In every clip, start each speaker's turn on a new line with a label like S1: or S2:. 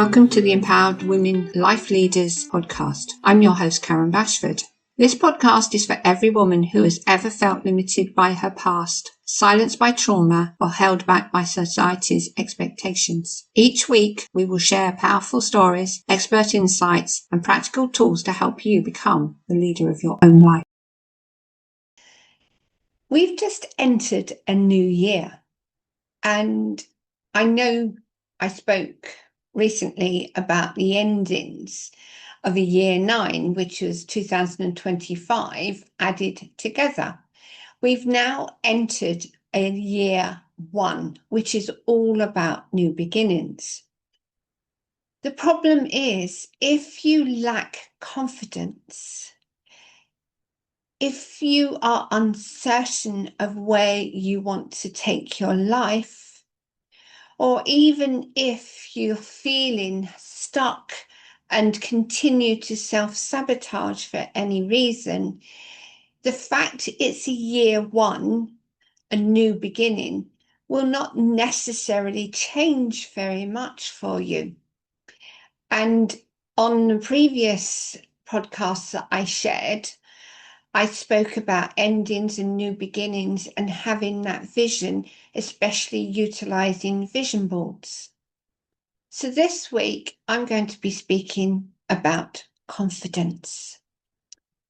S1: Welcome to the Empowered Women Life Leaders podcast. I'm your host, Karen Bashford. This podcast is for every woman who has ever felt limited by her past, silenced by trauma, or held back by society's expectations. Each week, we will share powerful stories, expert insights, and practical tools to help you become the leader of your own life. We've just entered a new year, and I know I spoke recently about the endings of a year 9, which was 2025 added together. We've now entered a year 1, which is all about new beginnings. The problem is, if you lack confidence, if you are uncertain of where you want to take your life, or even if you're feeling stuck and continue to self-sabotage for any reason, the fact it's a year 1, a new beginning, will not necessarily change very much for you. And on the previous podcasts that I shared, I spoke about endings and new beginnings and having that vision, especially utilizing vision boards. So this week, I'm going to be speaking about confidence.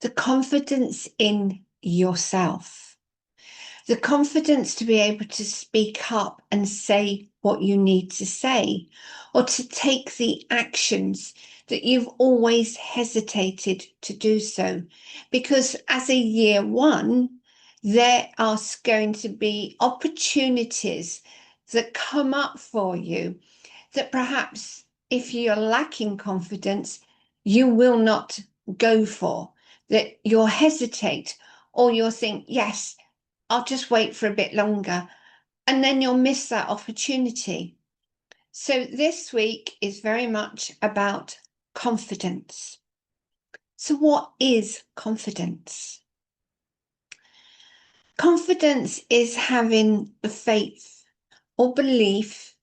S1: The confidence in yourself. The confidence to be able to speak up and say what you need to say, or to take the actions that you've always hesitated to do so. Because as a year 1, there are going to be opportunities that come up for you that perhaps if you're lacking confidence, you will not go for, that you'll hesitate, or you'll think, yes, I'll just wait for a bit longer, and then you'll miss that opportunity. So this week is very much about confidence. So what is confidence? Confidence is having the faith or belief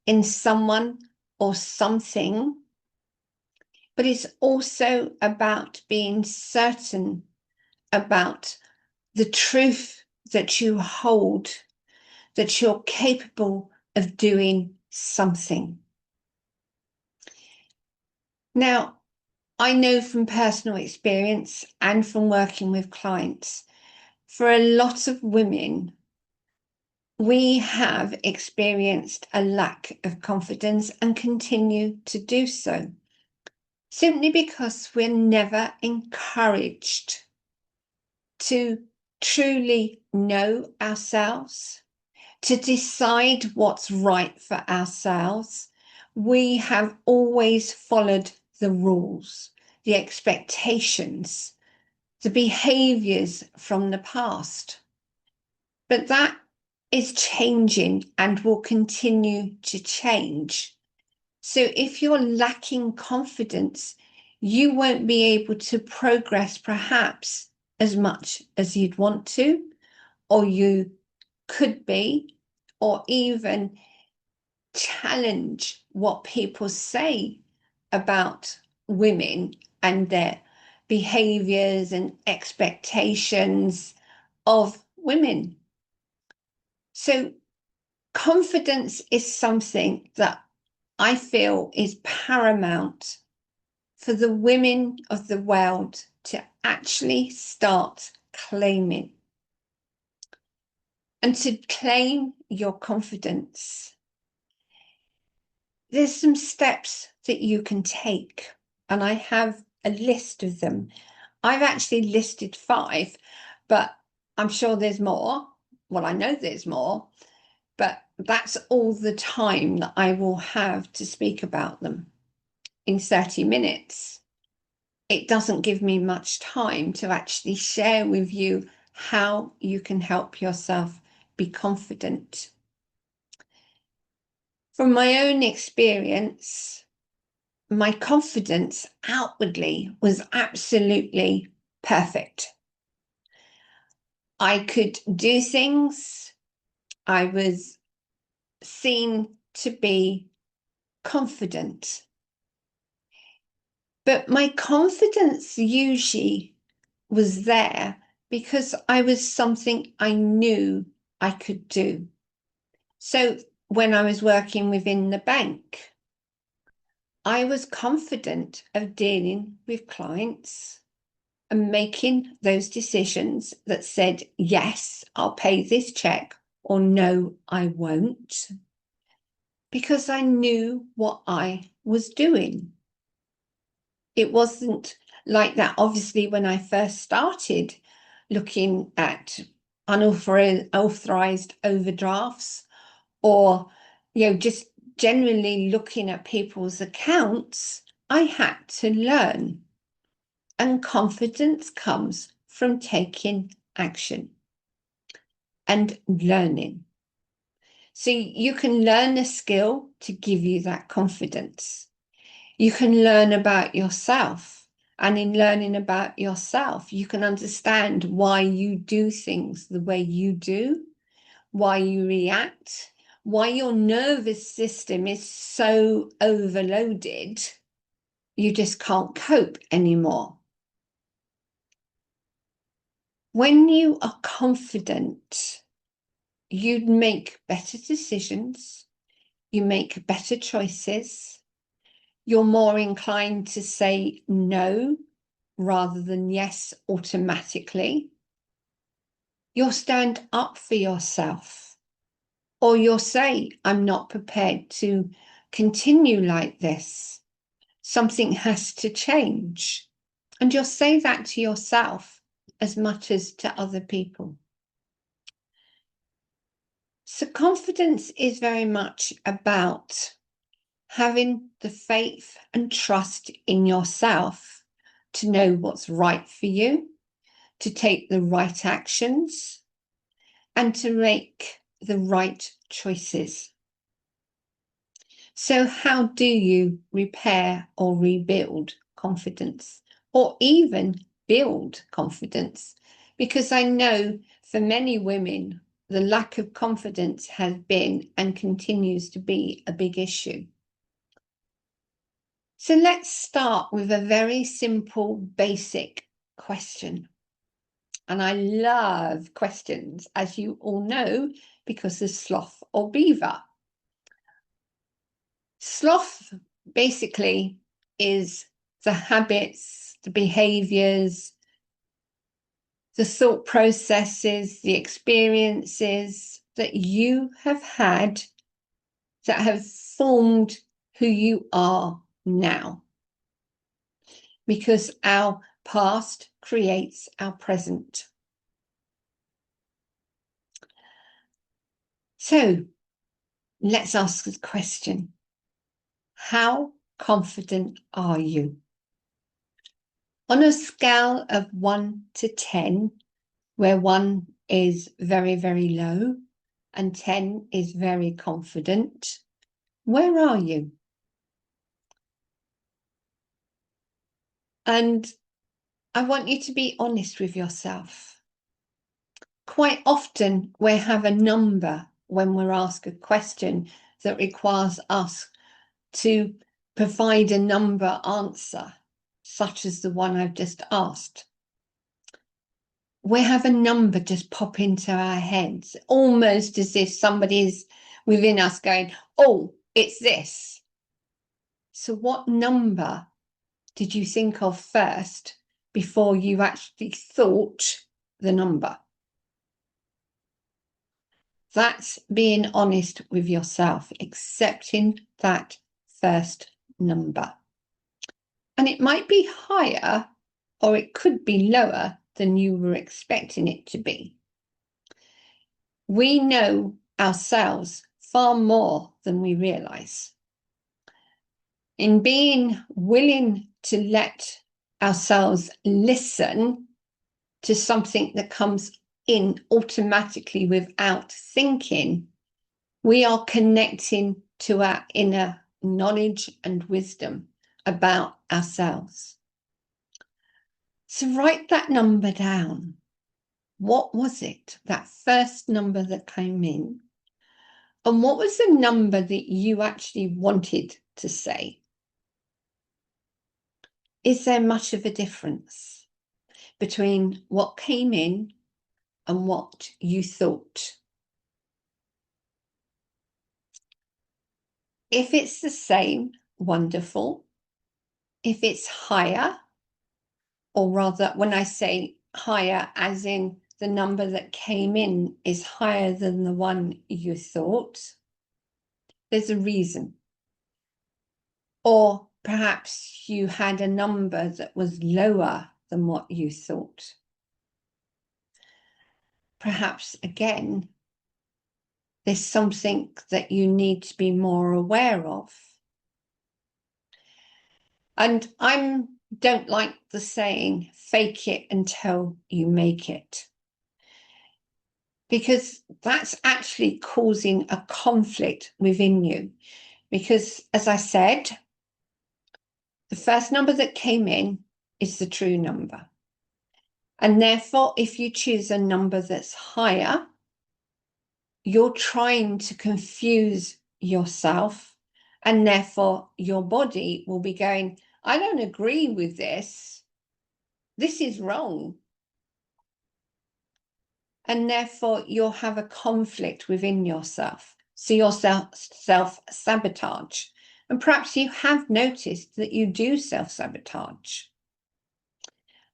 S1: in someone or something, but it's also about being certain about the truth that you hold, that you're capable of doing something. Now, I know from personal experience and from working with clients, for a lot of women, we have experienced a lack of confidence and continue to do so, simply because we're never encouraged to truly know ourselves, to decide what's right for ourselves. We have always followed the rules, the expectations, the behaviors from the past. But that is changing and will continue to change. So if you're lacking confidence, you won't be able to progress perhaps as much as you'd want to, or you could be, or even challenge what people say about women and their behaviors and expectations of women. So confidence is something that I feel is paramount for the women of the world to actually start claiming. And to claim your confidence, there's some steps that you can take, and I have a list of them. I've actually listed 5, but I'm sure there's more. Well, I know there's more, but that's all the time that I will have to speak about them in 30 minutes. It doesn't give me much time to actually share with you how you can help yourself be confident. From my own experience, my confidence outwardly was absolutely perfect. I could do things. I was seen to be confident. But my confidence usually was there because I was something I knew I could do. So when I was working within the bank, I was confident of dealing with clients and making those decisions that said, yes, I'll pay this check, or no, I won't, because I knew what I was doing. It wasn't like that, obviously, when I first started looking at unauthorized overdrafts, or just generally looking at people's accounts. I had to learn, and confidence comes from taking action and learning. So you can learn a skill to give you that confidence. You can learn about yourself, and in learning about yourself, you can understand why you do things the way you do, why you react, why your nervous system is so overloaded, you just can't cope anymore. When you are confident, you make better decisions, you make better choices, you're more inclined to say no rather than yes automatically. You'll stand up for yourself, or you'll say, I'm not prepared to continue like this. Something has to change. And you'll say that to yourself as much as to other people. So confidence is very much about having the faith and trust in yourself to know what's right for you, to take the right actions, and to make the right choices. So how do you repair or rebuild confidence, or even build confidence? Because I know for many women, the lack of confidence has been and continues to be a big issue. So let's start with a very simple, basic question. And I love questions, as you all know, because of sloth or beaver. Sloth basically is the habits, the behaviors, the thought processes, the experiences that you have had that have formed who you are now. Because our past creates our present. So let's ask the question. How confident are you? On a scale of 1 to 10, where 1 is very, very low and 10 is very confident, where are you? And I want you to be honest with yourself. Quite often we have a number when we're asked a question that requires us to provide a number answer, such as the one I've just asked. We have a number just pop into our heads, almost as if somebody's within us going, oh, it's this. So what number did you think of first before you actually thought the number? That's being honest with yourself, accepting that first number. And it might be higher, or it could be lower than you were expecting it to be. We know ourselves far more than we realize. In being willing to let ourselves listen to something that comes in automatically without thinking, we are connecting to our inner knowledge and wisdom about ourselves. So write that number down. What was it, that first number that came in? And what was the number that you actually wanted to say? is there much of a difference between what came in and what you thought? If it's the same, wonderful. If it's higher, or rather, when I say higher, as in the number that came in is higher than the one you thought, there's a reason. Or perhaps you had a number that was lower than what you thought. Perhaps, again, there's something that you need to be more aware of. And I don't like the saying, fake it until you make it. Because that's actually causing a conflict within you. Because, as I said, the first number that came in is the true number. And therefore, if you choose a number that's higher, you're trying to confuse yourself, and therefore your body will be going, I don't agree with this. This is wrong. And therefore you'll have a conflict within yourself. So you'll self-sabotage. And perhaps you have noticed that you do self-sabotage.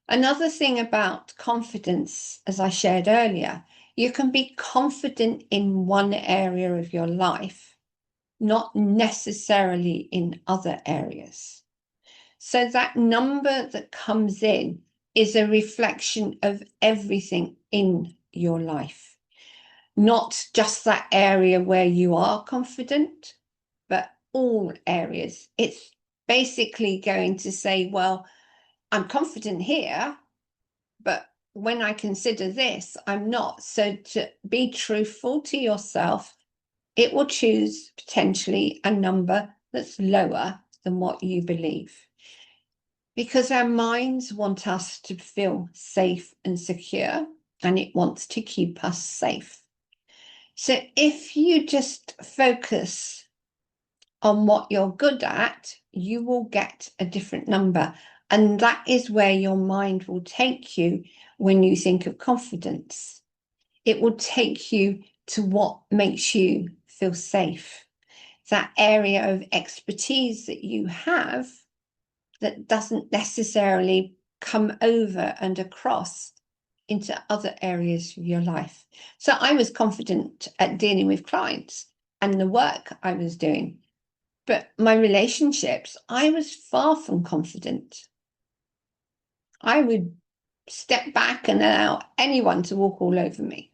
S1: Another thing about confidence, as I shared earlier, you can be confident in one area of your life, not necessarily in other areas. So that number that comes in is a reflection of everything in your life, not just that area where you are confident, but all areas. It's basically going to say, well, I'm confident here, but when I consider this, I'm not. So to be truthful to yourself, it will choose potentially a number that's lower than what you believe. Because our minds want us to feel safe and secure, and it wants to keep us safe. So if you just focus on what you're good at, you will get a different number. And that is where your mind will take you when you think of confidence. It will take you to what makes you feel safe. That area of expertise that you have that doesn't necessarily come over and across into other areas of your life. So I was confident at dealing with clients and the work I was doing. But my relationships, I was far from confident. I would step back and allow anyone to walk all over me.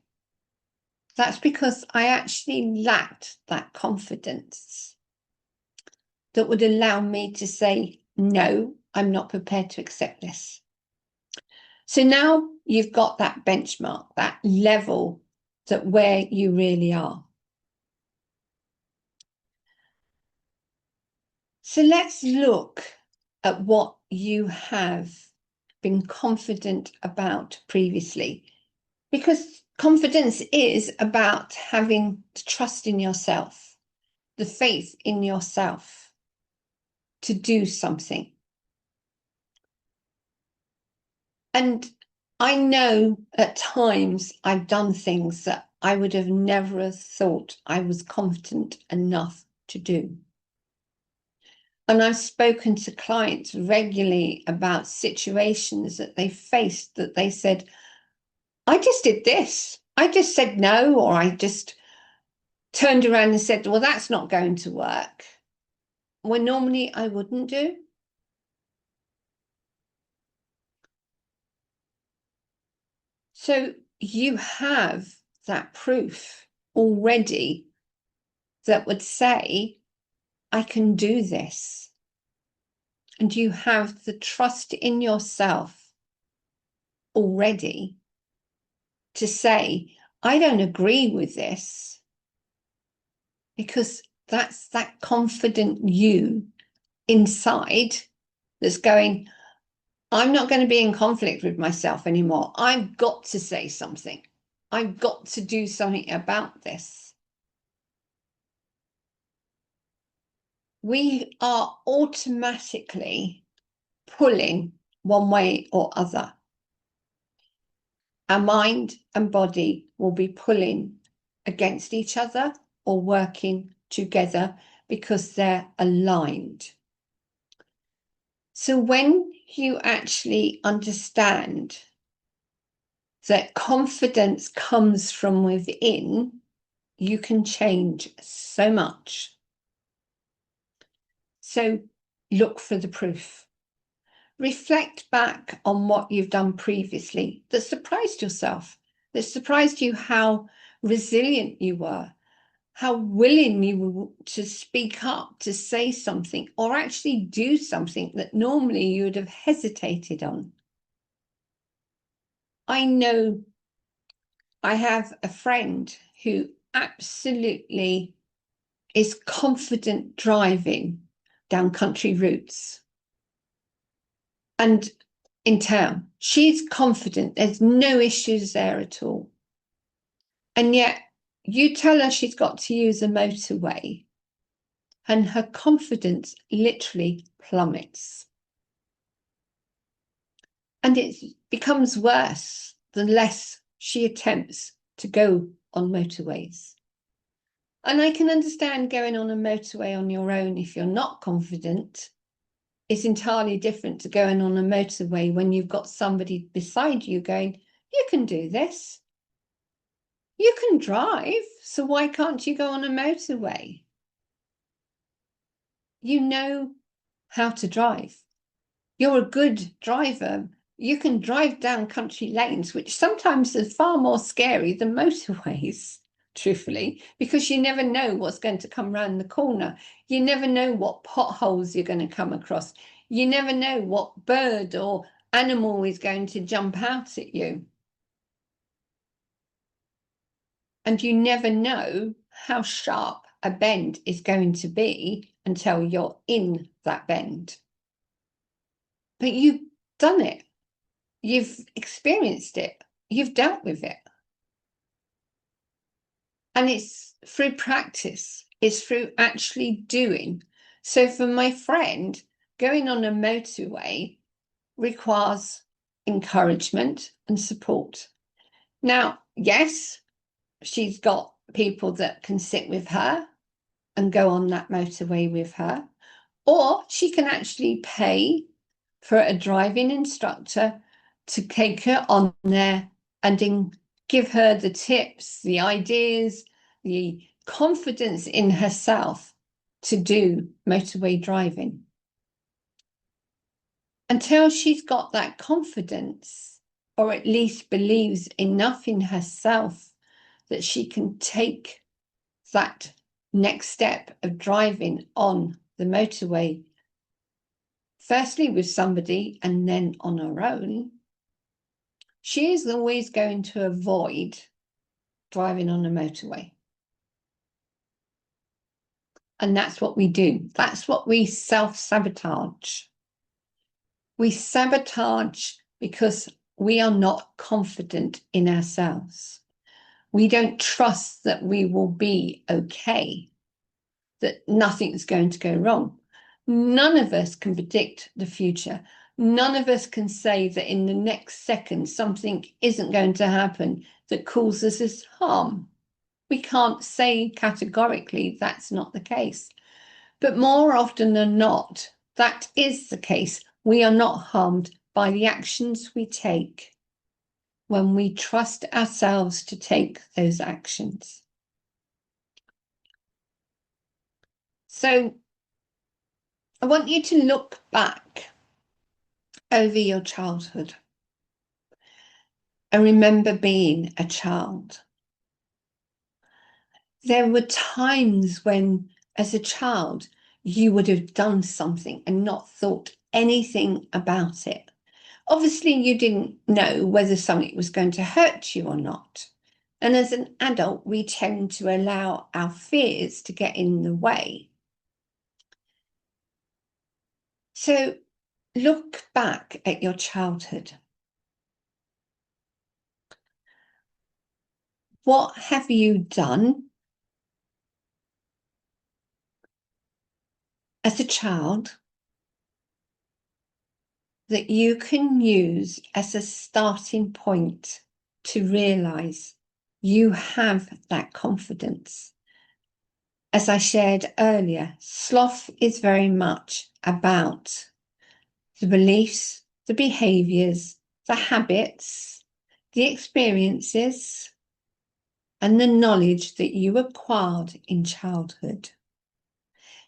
S1: That's because I actually lacked that confidence that would allow me to say, no, I'm not prepared to accept this. So now you've got that benchmark, that level that where you really are. So let's look at what you have been confident about previously, because confidence is about having trust in yourself, the faith in yourself to do something. And I know at times I've done things that I would have never thought I was confident enough to do. And I've spoken to clients regularly about situations that they faced that they said, I just did this. I just said no, or I just turned around and said, well, that's not going to work. When normally I wouldn't do. So you have that proof already that would say, I can do this. And you have the trust in yourself already to say, I don't agree with this, because that's that confident you inside that's going, I'm not going to be in conflict with myself anymore. I've got to say something. I've got to do something about this. We are automatically pulling one way or other. Our mind and body will be pulling against each other or working together because they're aligned. So when you actually understand that confidence comes from within, you can change so much. So look for the proof. Reflect back on what you've done previously that surprised yourself, that surprised you how resilient you were, how willing you were to speak up, to say something, or actually do something that normally you would have hesitated on. I know I have a friend who absolutely is confident driving down country routes. And in town, she's confident, there's no issues there at all. And yet, you tell her she's got to use a motorway, and her confidence literally plummets. And it becomes worse the less she attempts to go on motorways. And I can understand going on a motorway on your own if you're not confident. It's entirely different to going on a motorway when you've got somebody beside you going, you can do this. You can drive, so why can't you go on a motorway? You know how to drive. You're a good driver. You can drive down country lanes, which sometimes is far more scary than motorways, truthfully, because you never know what's going to come around the corner. You never know what potholes you're going to come across. You never know what bird or animal is going to jump out at you. And you never know how sharp a bend is going to be until you're in that bend. But you've done it. You've experienced it. You've dealt with it. And it's through practice. It's through actually doing. So for my friend, going on a motorway requires encouragement and support. Now, yes, she's got people that can sit with her and go on that motorway with her, or she can actually pay for a driving instructor to take her on there and give her the tips, the ideas, the confidence in herself to do motorway driving. Until she's got that confidence, or at least believes enough in herself that she can take that next step of driving on the motorway, firstly with somebody and then on her own, she is always going to avoid driving on a motorway. And that's what we do. That's what we self-sabotage. We sabotage because we are not confident in ourselves. We don't trust that we will be okay, that nothing's going to go wrong. None of us can predict the future. None of us can say that in the next second something isn't going to happen that causes us harm. We can't say categorically that's not the case. But more often than not, that is the case. We are not harmed by the actions we take when we trust ourselves to take those actions. So I want you to look back over your childhood and remember being a child. There were times when, as a child, you would have done something and not thought anything about it. Obviously, you didn't know whether something was going to hurt you or not. And as an adult, we tend to allow our fears to get in the way. So look back at your childhood. What have you done as a child that you can use as a starting point to realize you have that confidence. As I shared earlier, sloth is very much about the beliefs, the behaviors, the habits, the experiences, and the knowledge that you acquired in childhood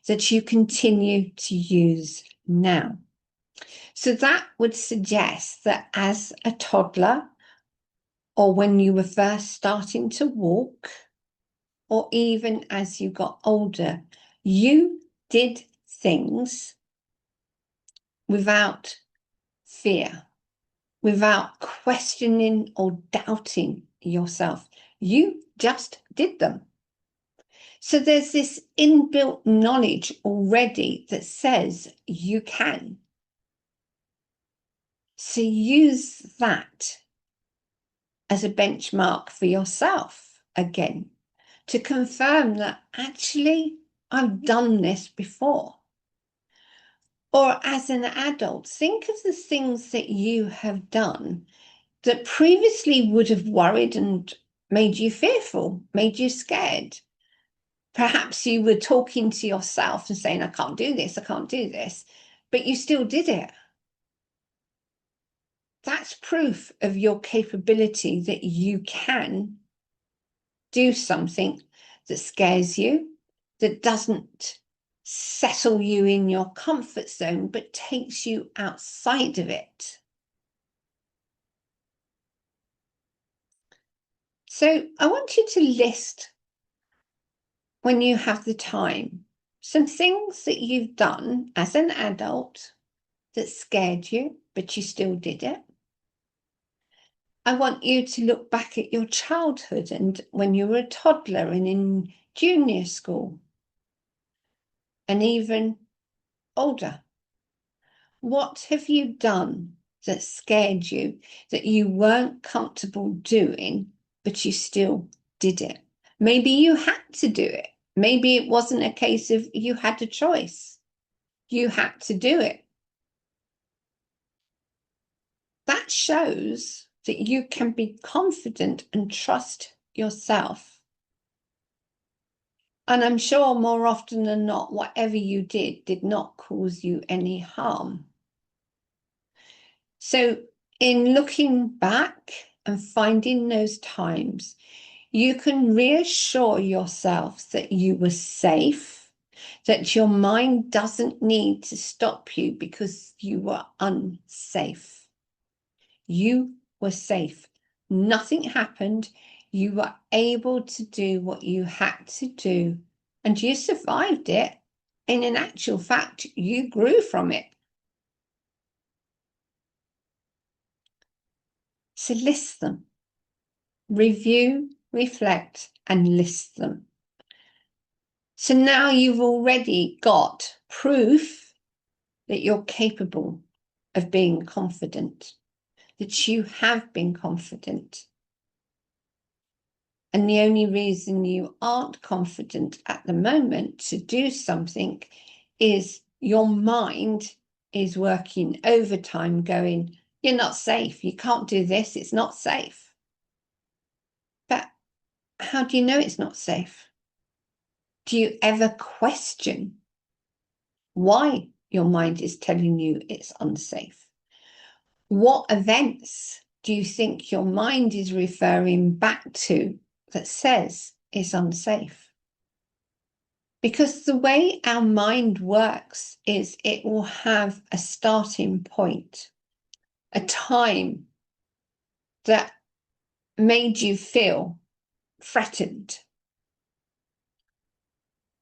S1: that you continue to use now. So that would suggest that as a toddler, or when you were first starting to walk, or even as you got older, you did things without fear, without questioning or doubting yourself. You just did them. So there's this inbuilt knowledge already that says you can. So use that as a benchmark for yourself again, to confirm that actually I've done this before. Or as an adult, think of the things that you have done that previously would have worried and made you fearful, made you scared. Perhaps you were talking to yourself and saying, I can't do this, I can't do this, but you still did it. That's proof of your capability that you can do something that scares you, that doesn't settle you in your comfort zone, but takes you outside of it. So I want you to list, when you have the time, some things that you've done as an adult that scared you, but you still did it. I want you to look back at your childhood and when you were a toddler and in junior school and even older. What have you done that scared you, that you weren't comfortable doing, but you still did it? Maybe you had to do it. Maybe it wasn't a case of you had a choice. You had to do it. That shows that you can be confident and trust yourself. And I'm sure more often than not, whatever you did not cause you any harm. So in looking back and finding those times, you can reassure yourself that you were safe, that your mind doesn't need to stop you because you were unsafe. You were safe. Nothing happened. You were able to do what you had to do, and you survived it. And in actual fact, you grew from it. So list them. Review, reflect, and list them. So now you've already got proof that you're capable of being confident, that you have been confident. And the only reason you aren't confident at the moment to do something is your mind is working overtime going, you're not safe, you can't do this, it's not safe. But how do you know it's not safe? Do you ever question why your mind is telling you it's unsafe? What events do you think your mind is referring back to that says it's unsafe? Because the way our mind works is it will have a starting point, a time that made you feel threatened.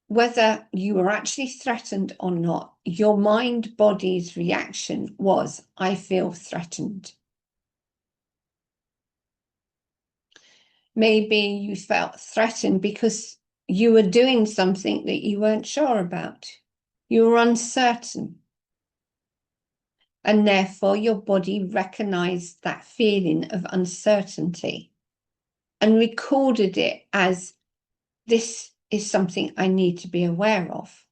S1: Whether you were actually threatened or not, your mind body's reaction was, I feel threatened. Maybe you felt threatened because you were doing something that you weren't sure about. You were uncertain. And therefore your body recognized that feeling of uncertainty and recorded it as, this is something I need to be aware of.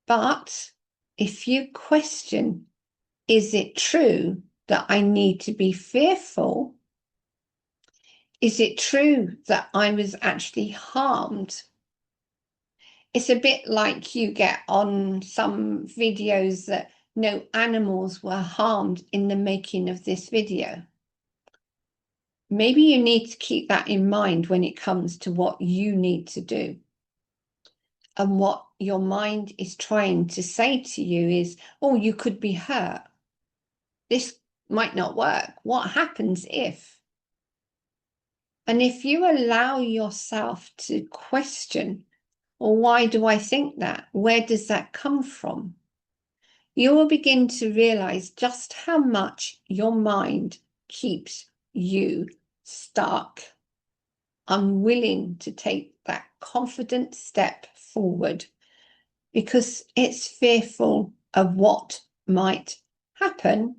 S1: But if you question, is it true that I need to be fearful? Is it true that I was actually harmed? It's a bit like you get on some videos that no animals were harmed in the making of this video. Maybe you need to keep that in mind when it comes to what you need to do. And what your mind is trying to say to you is, oh, you could be hurt. This might not work. What happens if? And if you allow yourself to question, well, why do I think that? Where does that come from? You will begin to realize just how much your mind keeps you stuck, unwilling to take that confident step forward because it's fearful of what might happen,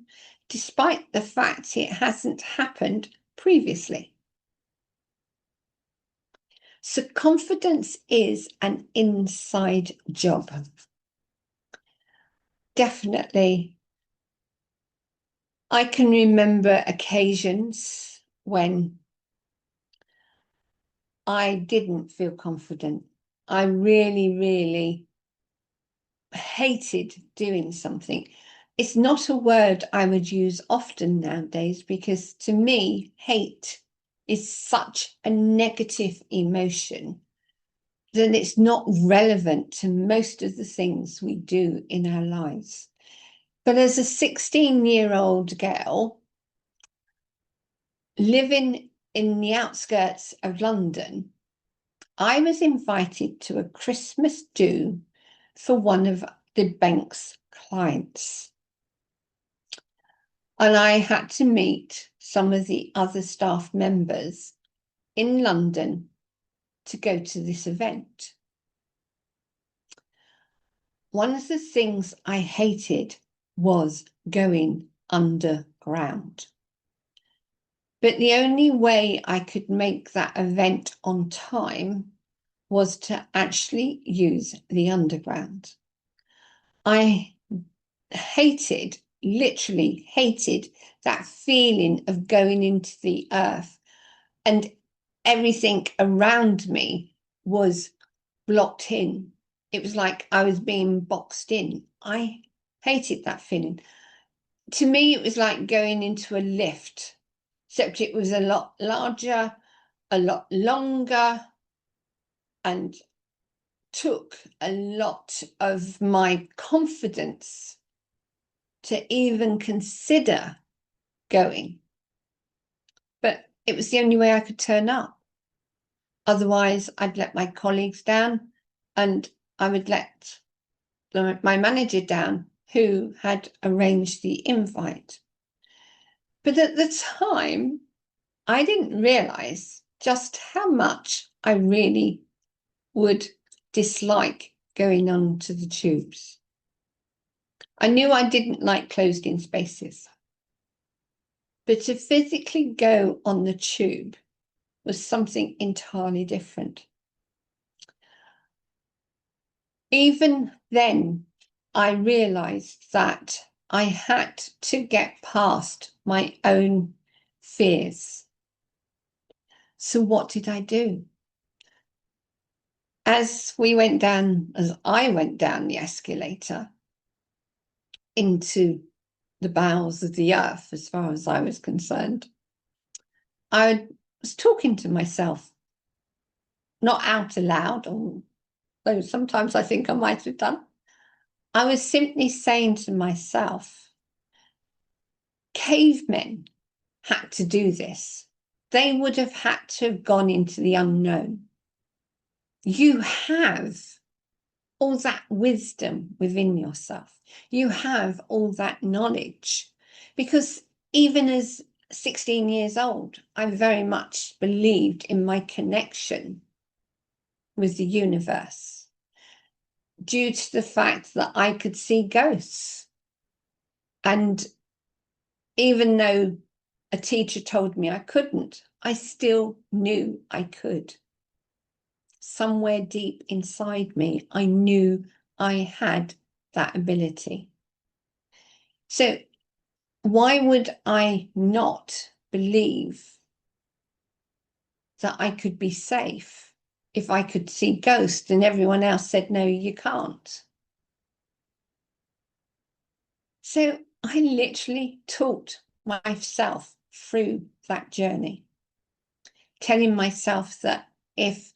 S1: despite the fact it hasn't happened previously. So confidence is an inside job. Definitely. I can remember occasions when I didn't feel confident. I really, really hated doing something. It's not a word I would use often nowadays because to me, hate is such a negative emotion that it's not relevant to most of the things we do in our lives. But as a 16-year-old girl living in the outskirts of London, I was invited to a Christmas do for one of the bank's clients. And I had to meet some of the other staff members in London to go to this event. One of the things I hated was going underground. But the only way I could make that event on time was to actually use the underground. I literally hated that feeling of going into the earth and everything around me was blocked in. It was like I was being boxed in. I hated that feeling. To me, it was like going into a lift, except it was a lot larger, a lot longer, and took a lot of my confidence to even consider going. But it was the only way I could turn up. Otherwise, I'd let my colleagues down and I would let my manager down who had arranged the invite. But at the time, I didn't realize just how much I really would dislike going onto the tubes. I knew I didn't like closed-in spaces. But to physically go on the tube was something entirely different. Even then, I realized that I had to get past my own fears. So what did I do? As I went down the escalator into the bowels of the earth, as far as I was concerned, I was talking to myself, not out aloud, although sometimes I think I might have done. I was simply saying to myself, cavemen had to do this. They would have had to have gone into the unknown. You have all that wisdom within yourself. You have all that knowledge. Because even as 16 years old, I very much believed in my connection with the universe, due to the fact that I could see ghosts. And even though a teacher told me I couldn't, I still knew I could. Somewhere deep inside me, I knew I had that ability. So why would I not believe that I could be safe if I could see ghosts and everyone else said, no, you can't? So I literally talked myself through that journey, telling myself that if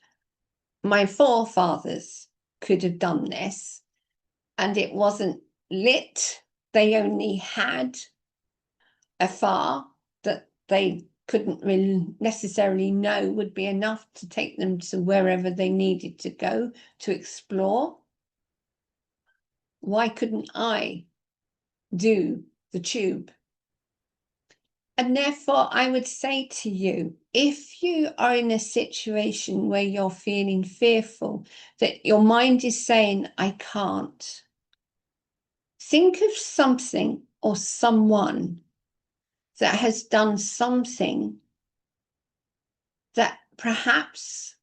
S1: my forefathers could have done this and it wasn't lit, they only had a fire that they couldn't really necessarily know would be enough to take them to wherever they needed to go to explore. Why couldn't I do the tube? And therefore, I would say to you, if you are in a situation where you're feeling fearful, that your mind is saying, I can't, think of something or someone that has done something that perhaps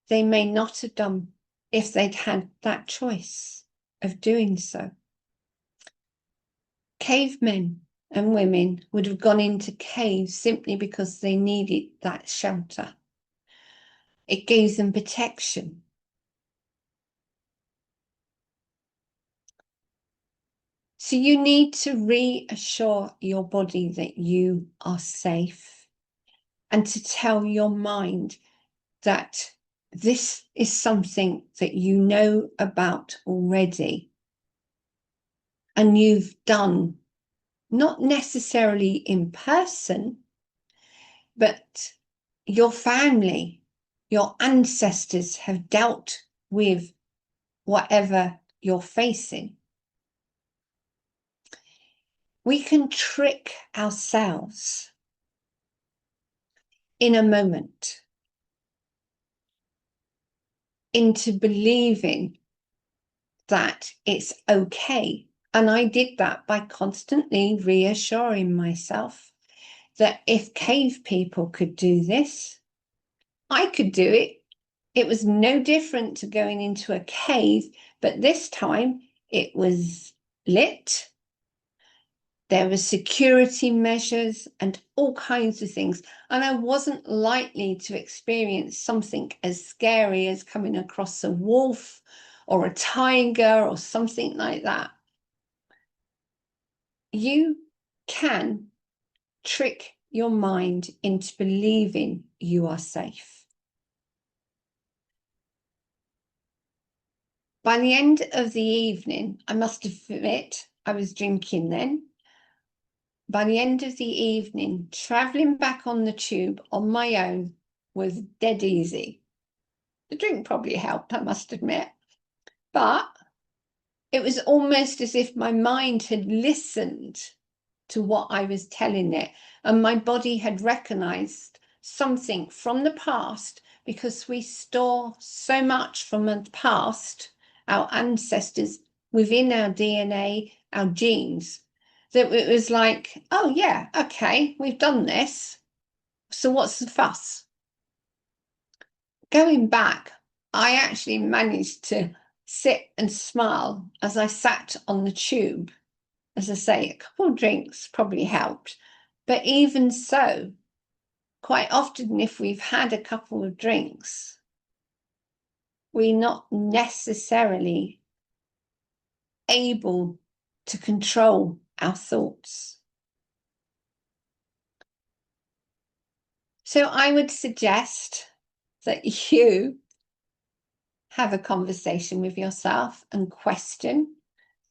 S1: they may not have done if they'd had that choice of doing so. Cavemen and women would have gone into caves simply because they needed that shelter. It gave them protection. So you need to reassure your body that you are safe and to tell your mind that this is something that you know about already and you've done, not necessarily in person, but your family, your ancestors have dealt with whatever you're facing. We can trick ourselves in a moment into believing that it's okay. And I did that by constantly reassuring myself that if cave people could do this, I could do it. It was no different to going into a cave, but this time it was lit. There were security measures and all kinds of things. And I wasn't likely to experience something as scary as coming across a wolf or a tiger or something like that. You can trick your mind into believing you are safe. By the end of the evening, I must admit, I was drinking then. By the end of the evening, travelling back on the tube on my own was dead easy. The drink probably helped, I must admit. But it was almost as if my mind had listened to what I was telling it, and my body had recognized something from the past, because we store so much from the past, our ancestors, within our DNA, our genes, that it was like, oh yeah, okay, we've done this, so what's the fuss? Going back, I actually managed to sit and smile as I sat on the tube. As I say, a couple of drinks probably helped, but even so, quite often if we've had a couple of drinks, we're not necessarily able to control our thoughts. So I would suggest that you have a conversation with yourself and question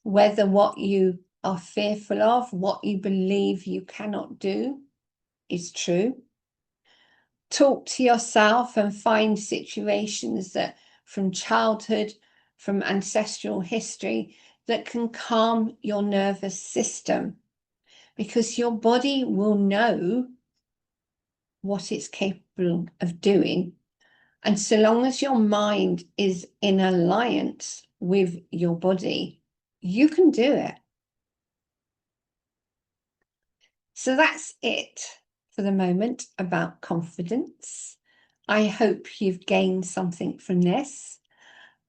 S1: whether what you are fearful of, what you believe you cannot do, is true. Talk to yourself and find situations that from childhood, from ancestral history, that can calm your nervous system, because your body will know what it's capable of doing. And so long as your mind is in alliance with your body, you can do it. So that's it for the moment about confidence. I hope you've gained something from this,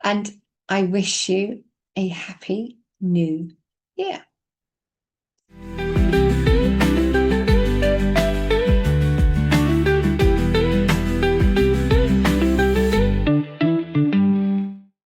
S1: and I wish you a happy new year.